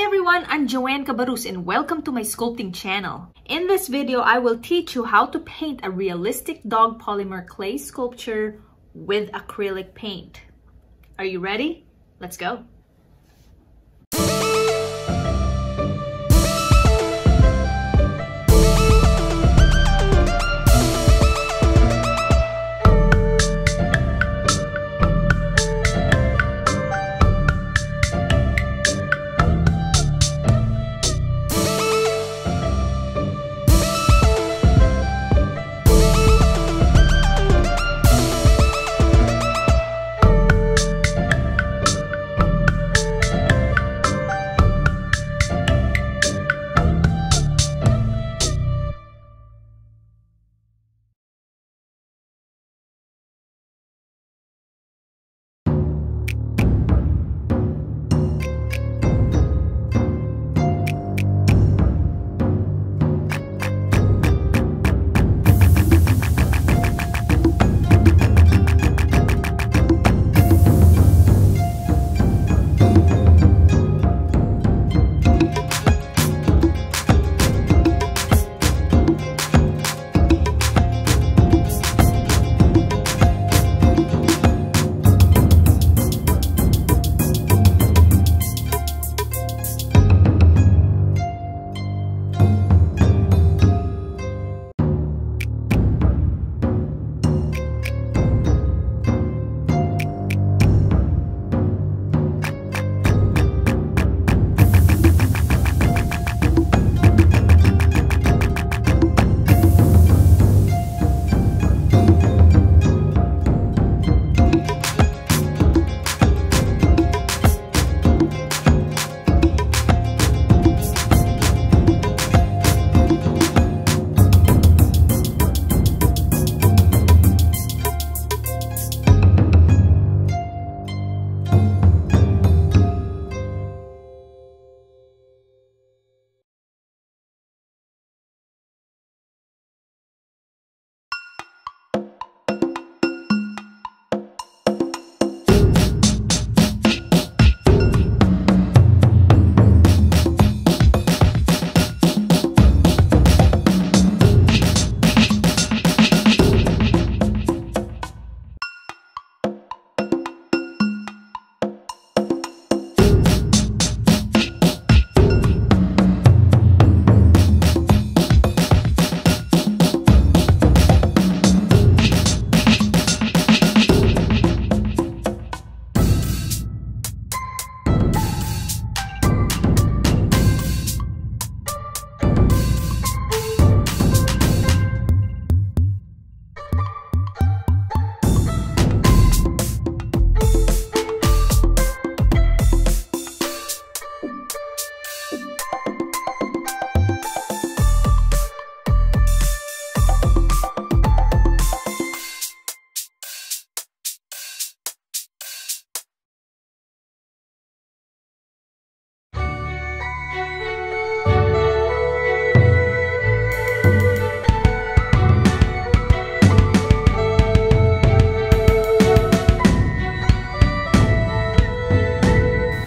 everyone, I'm Joan Cabarrus and welcome to my sculpting channel. In this video, I will teach you how to paint a realistic dog polymer clay sculpture with acrylic paint. Are you ready? Let's go!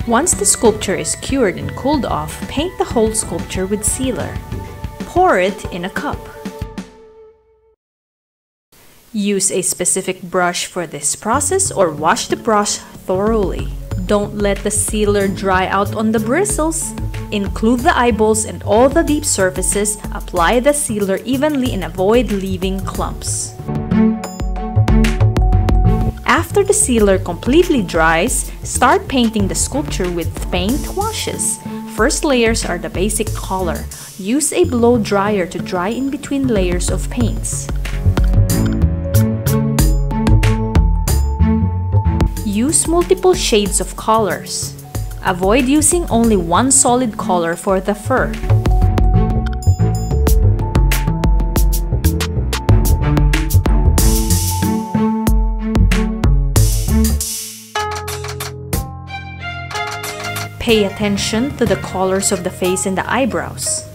Once the sculpture is cured and cooled off, paint the whole sculpture with sealer. Pour it in a cup. Use a specific brush for this process or wash the brush thoroughly. Don't let the sealer dry out on the bristles. Include the eyeballs and all the deep surfaces. Apply the sealer evenly and avoid leaving clumps. After the sealer completely dries, start painting the sculpture with paint washes. First layers are the basic color. Use a blow dryer to dry in between layers of paints. Use multiple shades of colors. Avoid using only one solid color for the fur. Pay attention to the colors of the face and the eyebrows.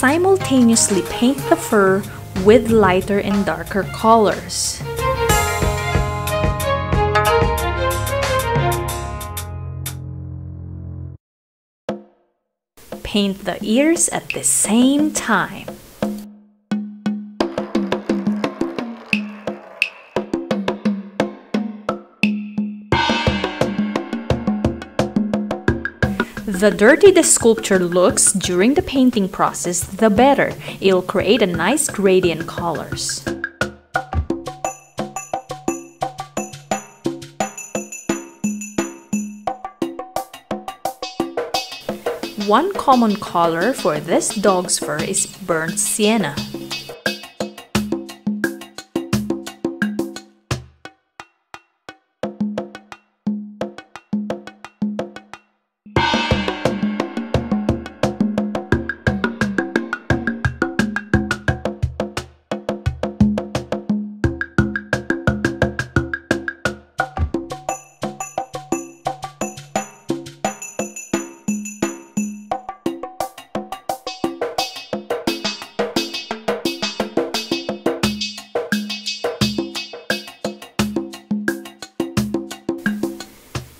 Simultaneously paint the fur with lighter and darker colors. Paint the ears at the same time. The dirtier the sculpture looks during the painting process, the better. It'll create a nice gradient colors. One common color for this dog's fur is burnt sienna.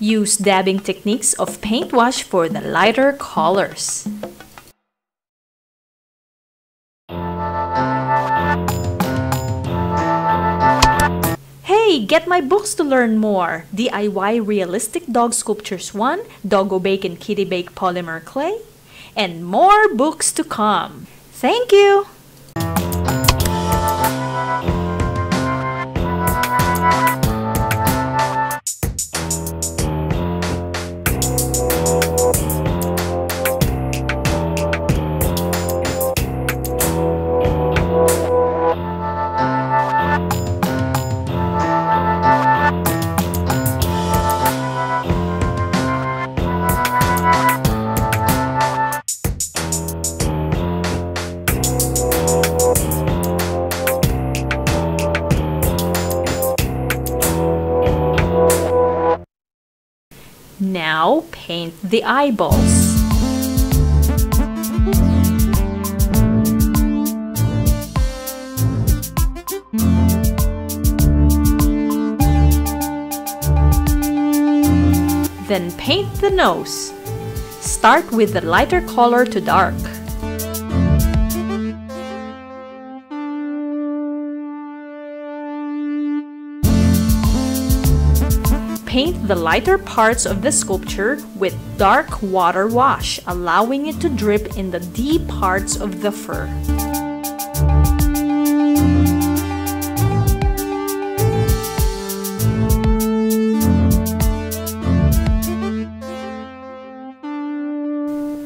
Use dabbing techniques of paint wash for the lighter colors. Hey, get my books to learn more! DIY Realistic Dog Sculptures 1, Doggo Bake and Kitty Bake Polymer Clay, and more books to come. Thank you! Now paint the eyeballs. Then paint the nose. Start with the lighter color to dark. Paint the lighter parts of the sculpture with dark water wash, allowing it to drip in the deep parts of the fur.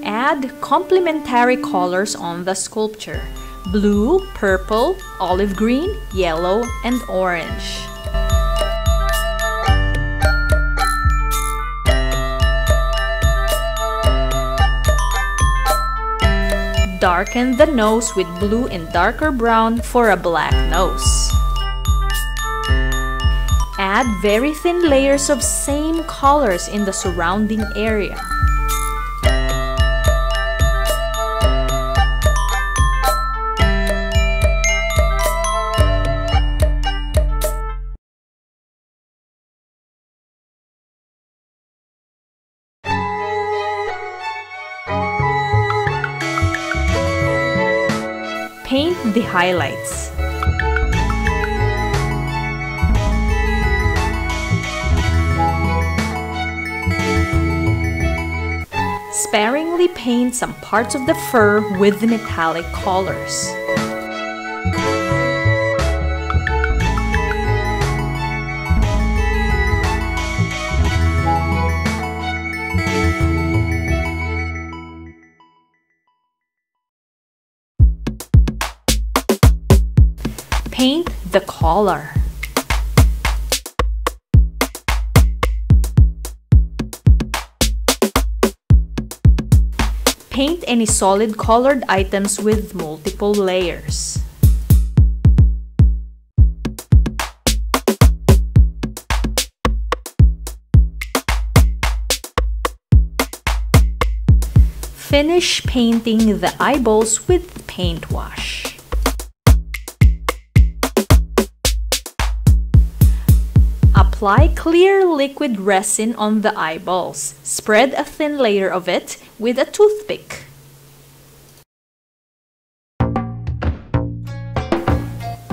Add complementary colors on the sculpture: blue, purple, olive green, yellow, and orange. Darken the nose with blue and darker brown for a black nose. Add very thin layers of same colors in the surrounding area. Paint the highlights. Sparingly paint some parts of the fur with the metallic colors. Paint the collar. Paint any solid colored items with multiple layers. Finish painting the eyeballs with paint wash. Apply clear liquid resin on the eyeballs. Spread a thin layer of it with a toothpick.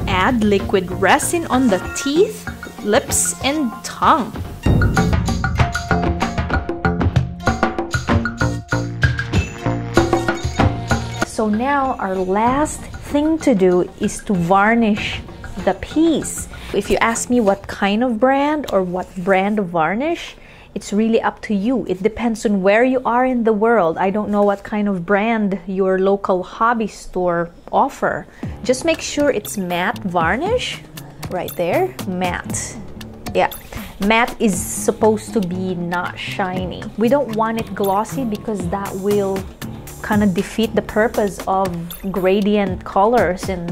Add liquid resin on the teeth, lips, and tongue. So now our last thing to do is to varnish the piece. If you ask me what kind of brand or what brand of varnish, it's really up to you. It depends on where you are in the world. I don't know what kind of brand your local hobby store offer. Just make sure it's matte varnish. Right there, matte. Yeah, matte is supposed to be not shiny. We don't want it glossy because that will kind of defeat the purpose of gradient colors and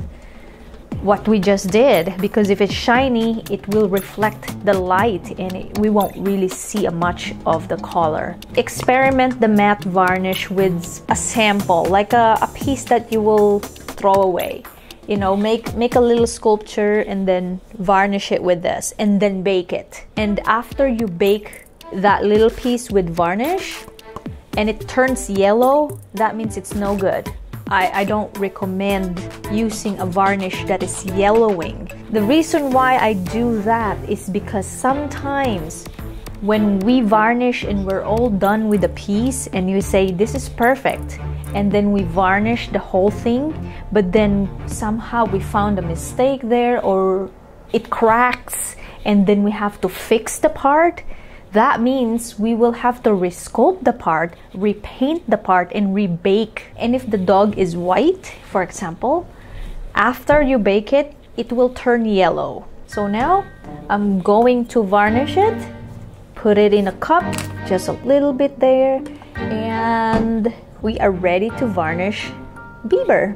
what we just did, because if it's shiny it will reflect the light and we won't really see much of the color. Experiment the matte varnish with a sample, like a piece that you will throw away. You know, make a little sculpture and then varnish it with this and then bake it. And after you bake that little piece with varnish and it turns yellow, that means it's no good. I don't recommend using a varnish that is yellowing. The reason why I do that is because sometimes when we varnish and we're all done with the piece and you say this is perfect, and then we varnish the whole thing, but then somehow we found a mistake there or it cracks and then we have to fix the part, that means we will have to resculpt the part, repaint the part, and rebake. And if the dog is white, for example, after you bake it, it will turn yellow. So now I'm going to varnish it, put it in a cup, just a little bit there, and we are ready to varnish Bieber.